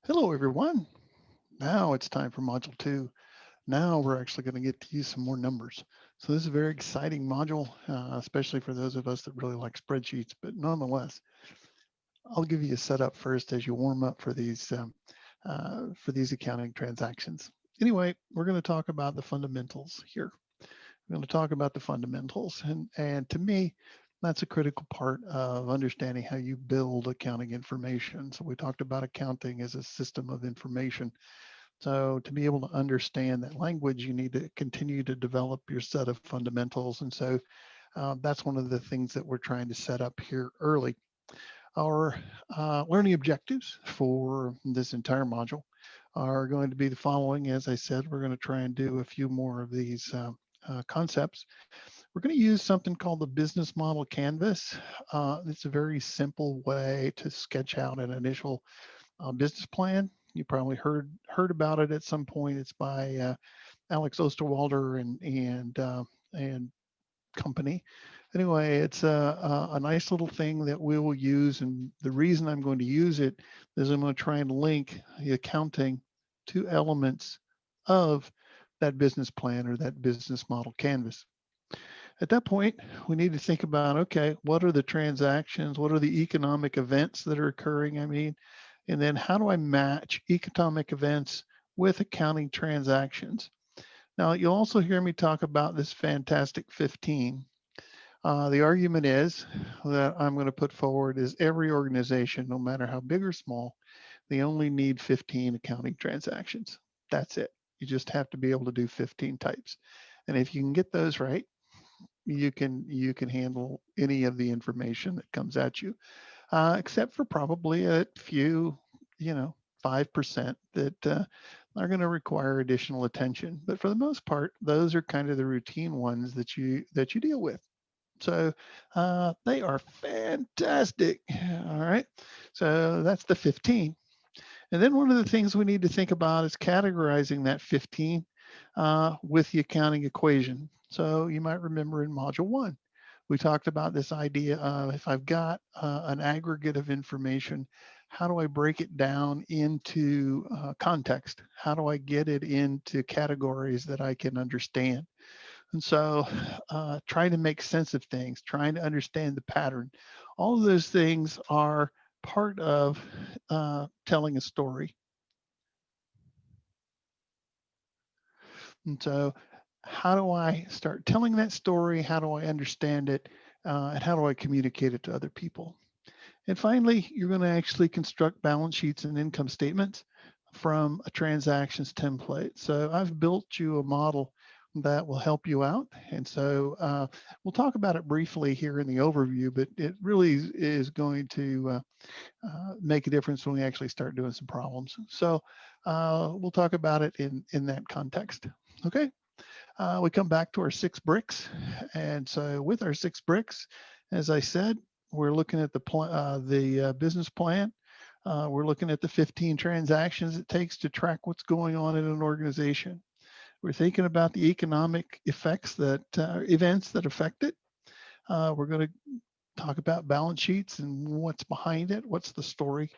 Hello, everyone. Now it's time for Module 2. Now we're actually going to get to use some more numbers. So this is a very exciting module, especially for those of us that really like spreadsheets. But nonetheless, I'll give you a setup first as you warm up for these accounting transactions. Anyway, we're going to talk about the fundamentals here. We're going to talk about the fundamentals, and to me, that's a critical part of understanding how you build accounting information. So we talked about accounting as a system of information. So to be able to understand that language, you need to continue to develop your set of fundamentals. And so that's one of the things that we're trying to set up here early. Our learning objectives for this entire module are going to be the following. As I said, we're going to try and do a few more of these concepts. We're going to use something called the business model canvas. It's a very simple way to sketch out an initial business plan. You probably heard about it at some point. It's by Alex Osterwalder and company. Anyway, it's a nice little thing that we will use, and the reason I'm going to use it is I'm going to try and link the accounting to elements of that business plan or that business model canvas. At that point, we need to think about, okay, what are the transactions? What are the economic events that are occurring? I mean, and then how do I match economic events with accounting transactions? Now, you'll also hear me talk about this fantastic 15. The argument is that I'm going to put forward is every organization, no matter how big or small, they only need 15 accounting transactions. That's it. You just have to be able to do 15 types. And if you can get those right, you can handle any of the information that comes at you, except for probably a few, you know, 5% that are going to require additional attention. But for the most part, those are kind of the routine ones that you deal with. So they are fantastic. All right. So that's the 15. And then one of the things we need to think about is categorizing that 15 with the accounting equation. So you might remember in module 1, we talked about this idea of if I've got an aggregate of information, how do I break it down into context? How do I get it into categories that I can understand? And so trying to make sense of things, trying to understand the pattern, all of those things are part of telling a story. And so, how do I start telling that story? How do I understand it? And how do I communicate it to other people? And finally, you're going to actually construct balance sheets and income statements from a transactions template. So I've built you a model that will help you out. And so we'll talk about it briefly here in the overview, but it really is going to make a difference when we actually start doing some problems. So we'll talk about it in that context. Okay. We come back to our 6 bricks. And so with our 6 bricks, as I said, we're looking at the business plan. We're looking at the 15 transactions it takes to track what's going on in an organization. We're thinking about the economic effects that events that affect it. We're going to talk about balance sheets and what's behind it, what's the story.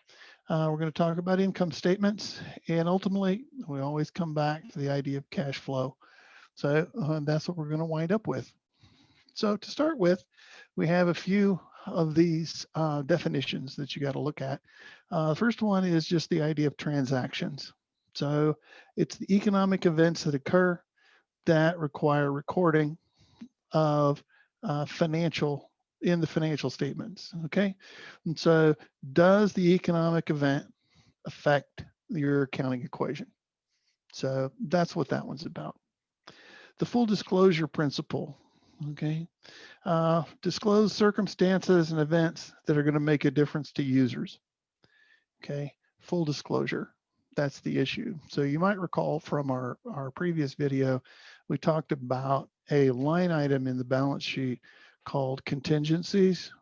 We're going to talk about income statements, and ultimately, we always come back to the idea of cash flow. So that's what we're going to wind up with. So to start with, we have a few of these definitions that you got to look at. The first one is just the idea of transactions. So it's the economic events that occur that require recording of financial in the financial statements. Okay. And so does the economic event affect your accounting equation? So that's what that one's about. The full disclosure principle. Okay. Disclose circumstances and events that are going to make a difference to users. Okay. Full disclosure. That's the issue. So you might recall from our previous video, we talked about a line item in the balance sheet called contingencies.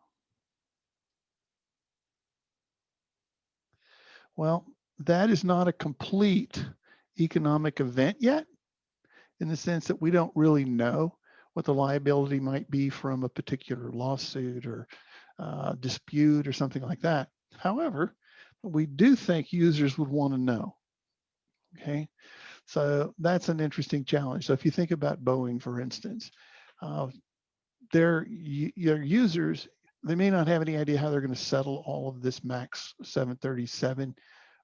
Well, that is not a complete economic event yet, in the sense that we don't really know what the liability might be from a particular lawsuit or dispute or something like that. However, we do think users would want to know. Okay, so that's an interesting challenge. So if you think about Boeing, for instance, uh, your users, they may not have any idea how they're going to settle all of this Max 737,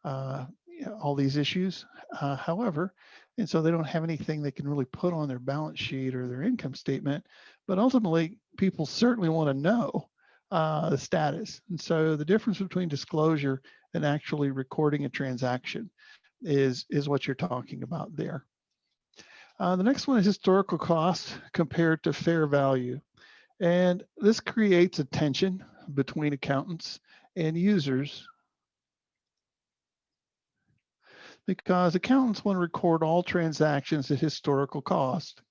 all these issues. However, and so they don't have anything they can really put on their balance sheet or their income statement. But ultimately, people certainly want to know the status. And so the difference between disclosure and actually recording a transaction is what you're talking about there. The next one is historical cost compared to fair value. And this creates a tension between accountants and users because accountants want to record all transactions at historical cost.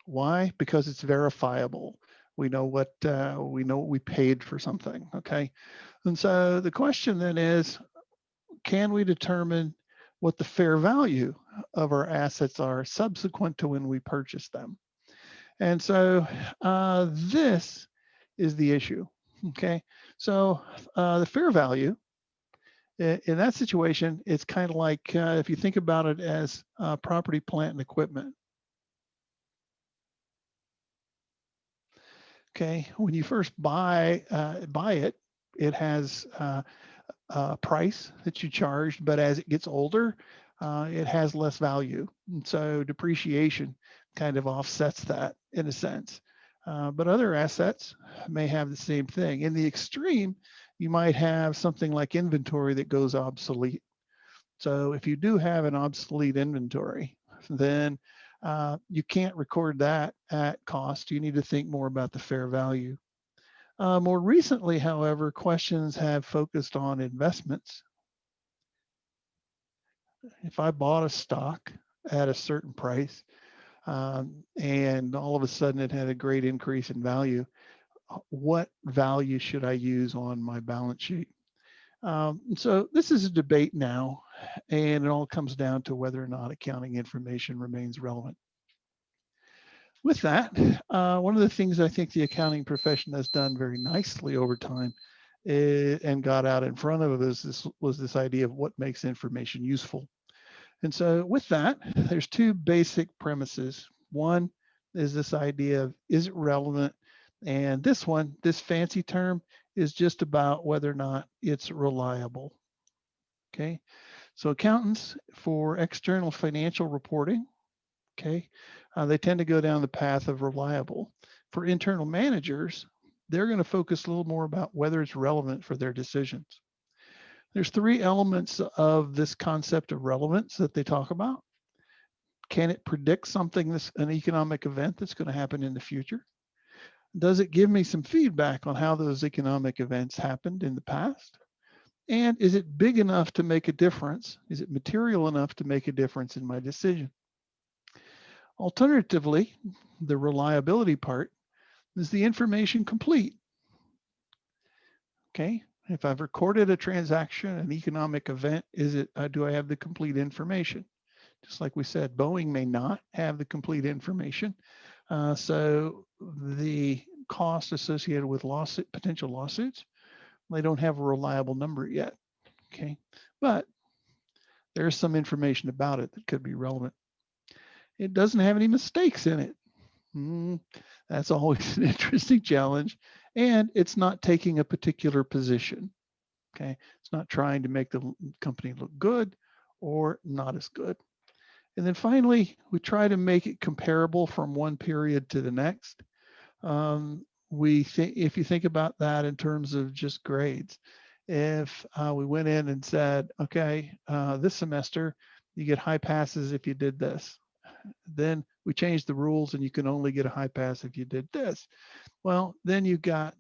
Why? Because it's verifiable. We know what we paid for something. Okay, and so the question then is, can we determine what the fair value of our assets are subsequent to when we purchase them? And so this is the issue. Okay, so the fair value in that situation, it's kind of like if you think about it as property, plant, and equipment. Okay, when you first buy it, it has a price that you charged, but as it gets older, it has less value. And so depreciation kind of offsets that in a sense. But other assets may have the same thing. In the extreme, you might have something like inventory that goes obsolete. So if you do have an obsolete inventory, then you can't record that at cost. You need to think more about the fair value. More recently, however, questions have focused on investments. If I bought a stock at a certain price and all of a sudden it had a great increase in value, what value should I use on my balance sheet? So this is a debate now, and it all comes down to whether or not accounting information remains relevant. With that, one of the things I think the accounting profession has done very nicely over time and got out in front of us was this idea of what makes information useful. And so with that, there's two basic premises. One is this idea of is it relevant? And this one, this fancy term, is just about whether or not it's reliable. Okay. So accountants for external financial reporting, okay, they tend to go down the path of reliable. For internal managers, they're going to focus a little more about whether it's relevant for their decisions. There's three elements of this concept of relevance that they talk about. Can it predict something, an economic event that's going to happen in the future? Does it give me some feedback on how those economic events happened in the past? And is it big enough to make a difference? Is it material enough to make a difference in my decision? Alternatively, the reliability part is the information complete? Okay, if I've recorded a transaction, an economic event, do I have the complete information? Just like we said, Boeing may not have the complete information. So the cost associated with potential lawsuits, they don't have a reliable number yet. Okay, but there's some information about it that could be relevant. It doesn't have any mistakes in it. That's always an interesting challenge. And it's not taking a particular position. Okay, it's not trying to make the company look good or not as good. And then finally, we try to make it comparable from one period to the next. If you think about that in terms of just grades, if we went in and said, okay, this semester you get high passes if you did this, then we changed the rules and you can only get a high pass if you did this. Well, then you got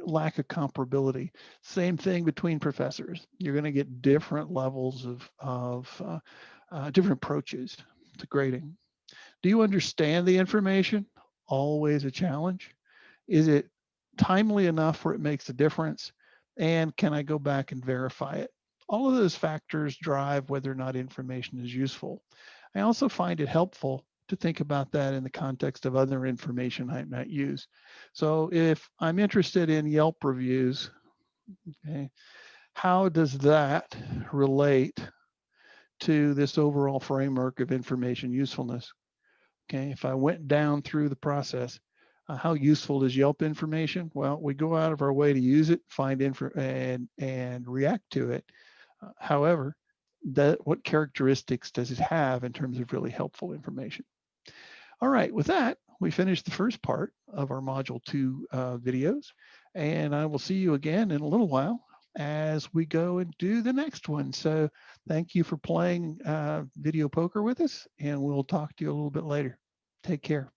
lack of comparability. Same thing between professors. You're going to get different levels of different approaches to grading. Do you understand the information? Always a challenge. Is it timely enough where it makes a difference? And can I go back and verify it? All of those factors drive whether or not information is useful. I also find it helpful to think about that in the context of other information I might use. So if I'm interested in Yelp reviews, okay, how does that relate to this overall framework of information usefulness? Okay, if I went down through the process, how useful is Yelp information? Well, we go out of our way to use it, find info, and react to it. However, what characteristics does it have in terms of really helpful information? All right, with that, we finished the first part of our Module 2 videos, and I will see you again in a little while as we go and do the next one. So thank you for playing video poker with us, and we'll talk to you a little bit later. Take care.